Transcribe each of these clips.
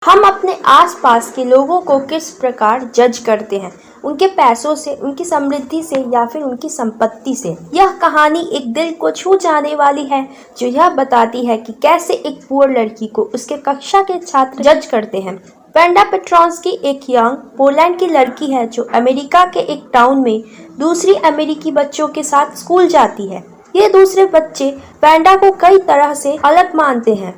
हम अपने आसपास के लोगों को किस प्रकार जज करते हैं, उनके पैसों से, उनकी समृद्धि से या फिर उनकी संपत्ति से। यह कहानी एक दिल को छू जाने वाली है, जो यह बताती है कि कैसे एक पुअर लड़की को उसके कक्षा के छात्र जज करते हैं। वेंडा पेट्रोंस्की एक यंग पोलैंड की लड़की है जो अमेरिका के एक टाउन में दूसरी अमेरिकी बच्चों के साथ स्कूल जाती है। ये दूसरे बच्चे वेंडा को कई तरह से अलग मानते हैं।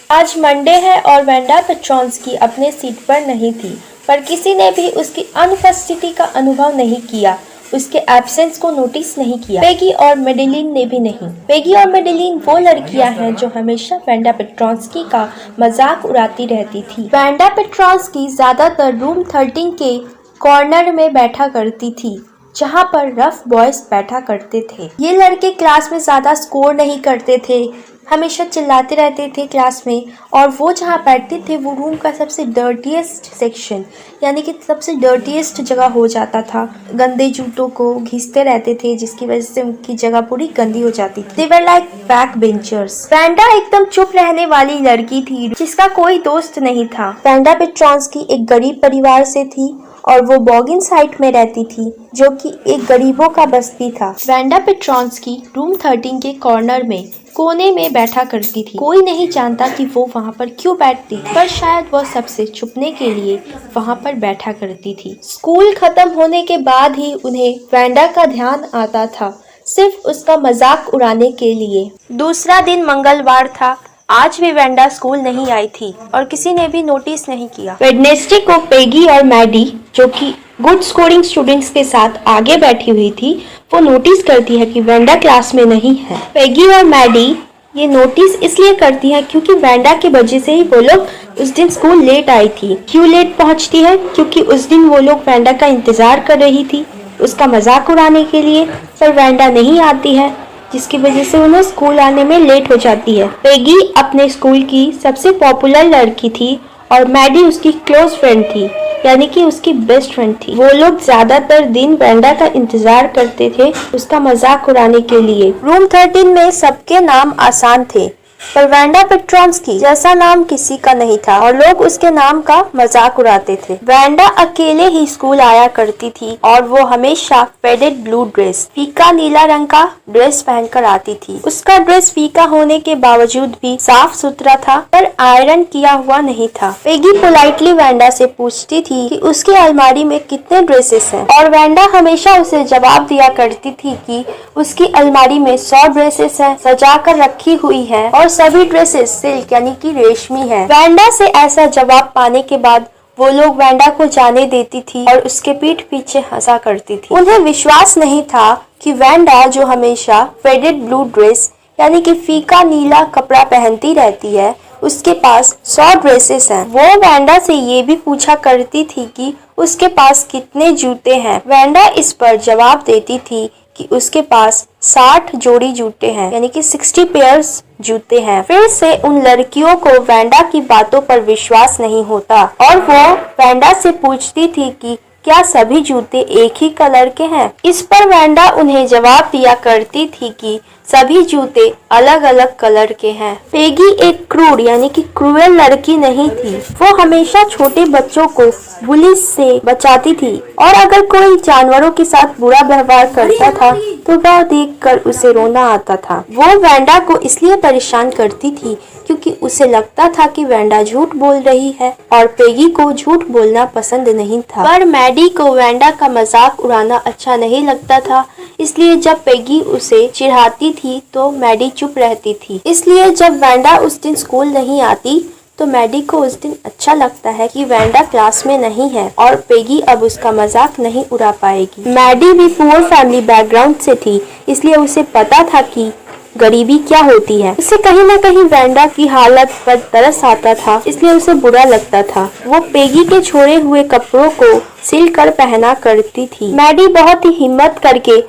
आज मंडे है और वेंडा पेट्रोंस्की अपने सीट पर नहीं थी, पर किसी ने भी उसकी अनुपस्थिति का अनुभव नहीं किया, उसके एब्सेंस को नोटिस नहीं किया। पेगी और मेडेलिन ने भी नहीं। पेगी और मेडेलिन वो लड़कियां हैं जो हमेशा वेंडा पेट्रोंस्की का मजाक उड़ाती रहती थी। वेंडा पेट्रोंस्की ज्यादातर रूम 13 के कॉर्नर में बैठा करती थी, जहाँ पर रफ बॉयज बैठा करते थे। ये लड़के क्लास में ज्यादा स्कोर नहीं करते थे, हमेशा चिल्लाते रहते थे क्लास में, और वो जहाँ बैठते थे वो रूम का सबसे डर्टीएस्ट सेक्शन, यानी कि सबसे डर्टीएस्ट जगह हो जाता था। गंदे जूतों को घिसते रहते थे, जिसकी वजह से उनकी जगह पूरी गंदी हो जाती थी। They were like back benchers। Wanda एकदम चुप रहने वाली लड़की थी, जिसका कोई दोस्त नहीं था। वेंडा पेट्रोंस्की एक गरीब परिवार से थी और वो बॉगिन साइट में रहती थी, जो कि एक गरीबों का बस्ती था। वेंडा पेट्रोंस्की रूम 13 के कॉर्नर में कोने में बैठा करती थी। कोई नहीं जानता कि वो वहाँ पर क्यों बैठती, पर शायद वो सबसे छुपने के लिए वहाँ पर बैठा करती थी। स्कूल खत्म होने के बाद ही उन्हें वेंडा का ध्यान आता था, सिर्फ उसका मजाक उड़ाने के लिए। दूसरा दिन मंगलवार था। आज भी वेंडा स्कूल नहीं आई थी और किसी ने भी नोटिस नहीं किया। वेडनेसडे को पेगी और मैडी, जो कि गुड स्कोरिंग स्टूडेंट्स के साथ आगे बैठी हुई थी, वो नोटिस करती है कि वेंडा क्लास में नहीं है। पेगी और मैडी ये नोटिस इसलिए करती है क्योंकि वेंडा की वजह से ही वो लोग उस दिन स्कूल लेट आई थी। क्यों लेट पहुंचती है? क्योंकि उस दिन वो लोग वेंडा का इंतजार कर रही थी, उसका मजाक उड़ाने के लिए, पर वेंडा नहीं आती है, जिसकी वजह से उन्हें स्कूल आने में लेट हो जाती है। पेगी अपने स्कूल की सबसे पॉपुलर लड़की थी और मैडी उसकी क्लोज फ्रेंड थी, यानी कि उसकी बेस्ट फ्रेंड थी। वो लोग ज्यादातर दिन वेंडा का इंतजार करते थे उसका मजाक उड़ाने के लिए। रूम 13 में सबके नाम आसान थे, पर वेंडा पेट्रोंस्की जैसा नाम किसी का नहीं था और लोग उसके नाम का मजाक उड़ाते थे। वेंडा अकेले ही स्कूल आया करती थी और वो हमेशा फेडेड ब्लू ड्रेस, फीका नीला रंग का ड्रेस पहनकर आती थी। उसका ड्रेस फीका होने के बावजूद भी साफ सुथरा था, पर आयरन किया हुआ नहीं था। पेगी पोलाइटली वेंडा से पूछती थी कि उसकी अलमारी में कितने ड्रेसेस हैं, और वेंडा हमेशा उसे जवाब दिया करती थी कि उसकी अलमारी में 100 ड्रेसेस हैं, सजा कर रखी हुई है, और सभी ड्रेसेस सिल्क यानी कि रेशमी है। वेंडा से ऐसा जवाब पाने के बाद वो लोग वेंडा को जाने देती थी और उसके पीठ पीछे हंसा करती थी। उन्हें विश्वास नहीं था कि वेंडा, जो हमेशा फेडेड ब्लू ड्रेस यानी कि फीका नीला कपड़ा पहनती रहती है, उसके पास 100 ड्रेसेस हैं। वो वेंडा से ये भी पूछा करती थी कि उसके पास कितने जूते हैं। वेंडा इस पर जवाब देती थी कि उसके पास 60 जोड़ी जूते हैं, यानी कि 60 पेयर्स जूते हैं। फिर से उन लड़कियों को वेंडा की बातों पर विश्वास नहीं होता और वो वेंडा से पूछती थी कि क्या सभी जूते एक ही कलर के हैं। इस पर वेंडा उन्हें जवाब दिया करती थी कि सभी जूते अलग अलग कलर के हैं। पेगी एक क्रूर यानी कि क्रूएल लड़की नहीं थी। वो हमेशा छोटे बच्चों को बुली से बचाती थी, और अगर कोई जानवरों के साथ बुरा व्यवहार करता था तो वह देखकर उसे रोना आता था। वो वेंडा को इसलिए परेशान करती थी क्योंकि उसे लगता था कि वेंडा झूठ बोल रही है और पेगी को झूठ बोलना पसंद नहीं था। पर मैडी को वेंडा का मजाक उड़ाना अच्छा नहीं लगता था, इसलिए जब पेगी उसे चिढ़ाती थी तो मैडी चुप रहती थी। इसलिए जब वेंडा उस दिन स्कूल नहीं आती तो मैडी को उस दिन अच्छा लगता है कि वेंडा क्लास में नहीं है और पेगी अब उसका मजाक नहीं उड़ा पाएगी। मैडी भी पुअर फैमिली बैकग्राउंड से थी, इसलिए उसे पता था कि गरीबी क्या होती है। उसे कहीं न कहीं वेंडा की हालत पर तरस आता था, इसलिए उसे बुरा लगता था। वो पेगी के छोड़े हुए कपड़ों को सिल कर पहना करती थी। मैडी बहुत ही हिम्मत करके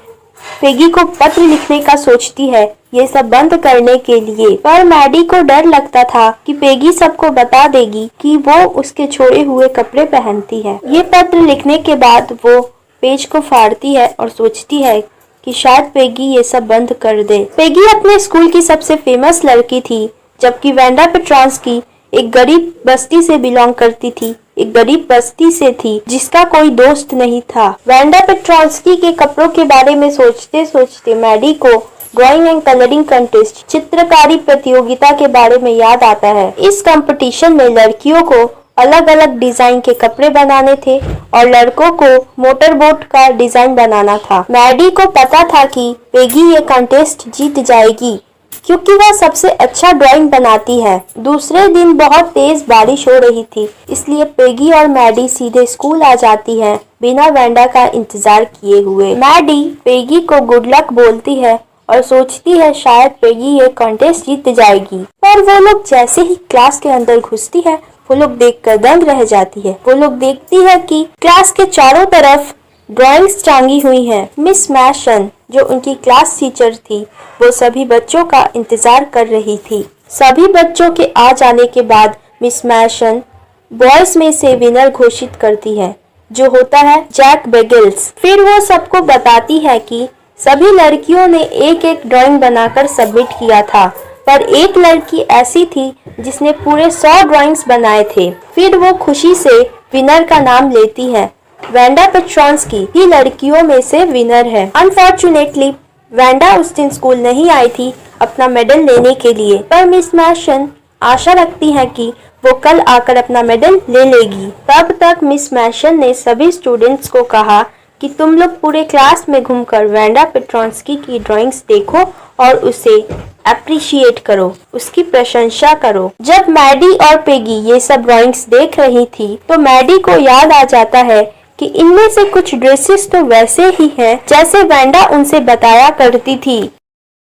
पेगी को पत्र लिखने का सोचती है, ये सब बंद करने के लिए, पर मैडी को डर लगता था कि पेगी सबको बता देगी कि वो उसके छोड़े हुए कपड़े पहनती है। ये पत्र लिखने के बाद वो पेज को फाड़ती है और सोचती है कि शायद पेगी ये सब बंद कर दे। पेगी अपने स्कूल की सबसे फेमस लड़की थी, जबकि वेंडा पेट्रोंस्की एक गरीब बस्ती से बिलोंग करती थी, एक गरीब बस्ती से थी जिसका कोई दोस्त नहीं था। वेंडा पेट्रोल्स्की के कपड़ों के बारे में सोचते सोचते मैडी को ड्राइंग एंड कलरिंग कंटेस्ट, चित्रकारी प्रतियोगिता के बारे में याद आता है। इस कंपटीशन में लड़कियों को अलग अलग डिजाइन के कपड़े बनाने थे और लड़कों को मोटर बोट का डिजाइन बनाना था। मैडी को पता था कि पेगी ये कंटेस्ट जीत जाएगी क्योंकि वह सबसे अच्छा ड्राइंग बनाती है। दूसरे दिन बहुत तेज बारिश हो रही थी, इसलिए पेगी और मैडी सीधे स्कूल आ जाती हैं बिना वेंडा का इंतजार किए हुए। मैडी पेगी को गुड लक बोलती है और सोचती है शायद पेगी ये कॉन्टेस्ट जीत जाएगी, पर वो लोग जैसे ही क्लास के अंदर घुसती है वो लोग देखकर दंग रह जाती है। वो लोग देखती है कि क्लास के चारों तरफ ड्राइंग्स टांगी हुई हैं। मिस मैशन जो उनकी क्लास टीचर थी वो सभी बच्चों का इंतजार कर रही थी। सभी बच्चों के आ जाने के बाद मिस मैशन बॉयज में से विनर घोषित करती है जो होता है जैक बेगल्स। फिर वो सबको बताती है कि सभी लड़कियों ने एक एक ड्राइंग बनाकर सबमिट किया था, पर एक लड़की ऐसी थी जिसने पूरे 100 ड्राइंग्स बनाए थे। फिर वो खुशी से विनर का नाम लेती है। वेंडा पेट्रोल्स्की ही लड़कियों में से विनर है। अनफॉर्चुनेटली वेंडा उस दिन स्कूल नहीं आई थी अपना मेडल लेने के लिए, पर मिस मैशन आशा रखती है कि वो कल आकर अपना मेडल ले लेगी। तब तक मिस मैशन ने सभी स्टूडेंट्स को कहा कि तुम लोग पूरे क्लास में घूमकर वेंडा पेट्रोल्स्की की ड्राइंग्स देखो और उसे अप्रिशिएट करो, उसकी प्रशंसा करो। जब मैडी और पेगी ये सब ड्राइंग्स देख रही थी तो मैडी को याद आ जाता है कि इनमें से कुछ ड्रेसेस तो वैसे ही हैं जैसे वेंडा उनसे बताया करती थी।